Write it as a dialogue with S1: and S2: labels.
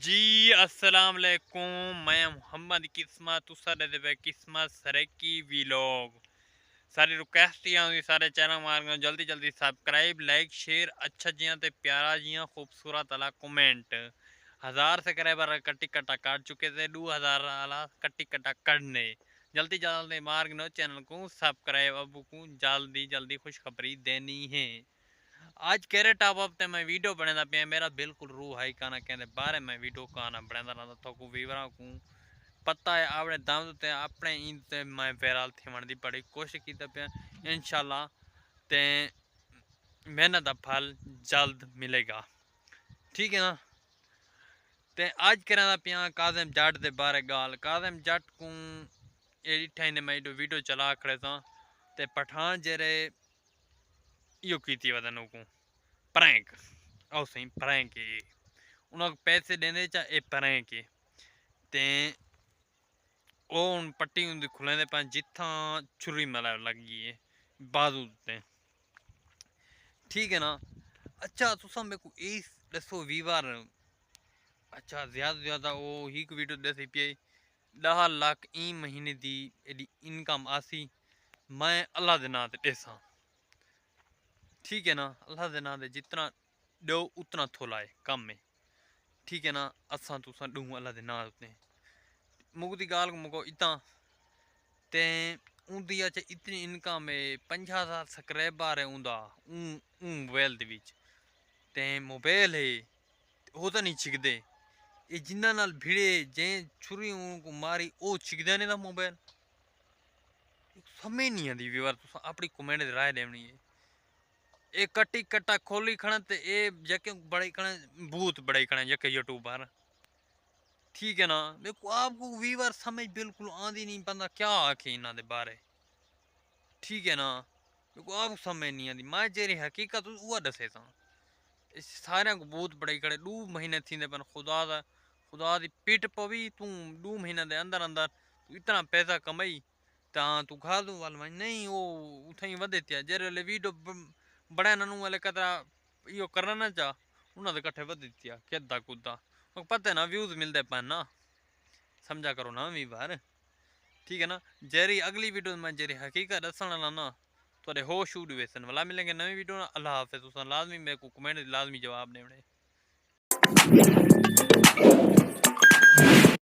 S1: जी अस्सलाम वालेकुम। मैं मोहम्मद किस्मत तुसारे दे किस्मत सरेकी वीलॉग सारी रिक्वेस्ट ही आउंदी सारे चैनल मार जल्दी जल्दी सब्सक्राइब लाइक शेयर अच्छा जियां ते प्यारा जियां खूबसूरत वाला कमेंट 1000 सब्सक्राइबर कट्टी कट्टा काट चुके थे 2000 वाला कट्टी कट्टा करने जल्दी जल्दी मार्ग नो चैनल को सब्सक्राइब अब को जल्दी जल्दी खुशखबरी देनी है। आज केरे टॉप ते मैं वीडियो बनेदा पे मेरा बिल्कुल रूह हाई काना कहंदे बारे मैं वीडियो काना बनेदा रहंदा तो को वीवरा को पता है आपने दम ते अपने इन ते मैं वायरल थीवण दी बड़ी कोशिश कीता पे इंशाल्लाह ते मेहनत दा फल जल्द मिलेगा। ठीक है ना। ते आज करदा पिया काज़म जट दे बारे गाल काज़म जट को एडी ठाइने मैं वीडियो चला खड़े था ते पठान जेरे यो कीती वदन को प्रैंक और सही प्रैंक है उन्होंने पैसे देने चा ए प्रैंक है ते ओ उन पट्टी उन खुले दे पास जिथा छुरी मतलब लगी है बाजू ते ठीक है ना। अच्छा तुसा मेरे को इस दसो वीवर अच्छा ज्यादा वो ही वीडियो दसी पे 10 लाख ई महीने दी एडी इनकम आसी मैं अल्लाह दे नाम ते टेसा ठीक है ना। अल्लाह दे नाम ते जितना दो उतना थोला है कम में ठीक है ना। असा तुसा डू अल्लाह दे नाम ते मुकदी गाल मुको इतना ते उंदी अच्छा इतनी इनकम है 50,000 सब्सक्राइबर है उंदा मोबाइल दे विच ते मोबाइल है वो तो नहीं छिकदे ये जिन्ना नाल भिड़े जे छुरी को मारी ओ छिकदा नहीं दा मोबाइल समझ नहीं आती व्यूअर तुसा अपनी कमेंट दी राय देनी है। ए कट्टी कट्टा खोली खड़ा ते ए जके बड़े खड़ा भूत बड़े खड़ा जके यूट्यूबर ठीक है ना। मेरे को आपको व्यूअर समझ बिल्कुल आंदी नहीं बंदा क्या आखे इन्हां दे बारे ठीक है ना। मेरे को आपको समझ नहीं आती मैं जेरी हकीकत वो दसे सा सारे को बहुत बड़े खड़े 2 महीने थींदे पर खुदा दी पिट पवी तू 2 महीने दे अंदर अंदर तू इतना पैसा कमाई ता तू खा दू वाल नहीं वो उठाई वधे त्या जेरे ले वीडियो बड़ा ननू वाले कतरा यो करना ना चा उन्हां दे कट्ठे वधे त्या केदा कुदा पता है ना व्यूज मिलदे पान ना समझा करो ना वी बार ठीक है ना। जेरी अगली वीडियो में जेरी हकीकत दसन वाला ना थोड़े होश शूट वेसन वाला मिलेंगे नवी वीडियो। अल्लाह हाफिज़। लाजमी मेरे को कमेंट लाजमी जवाब देने।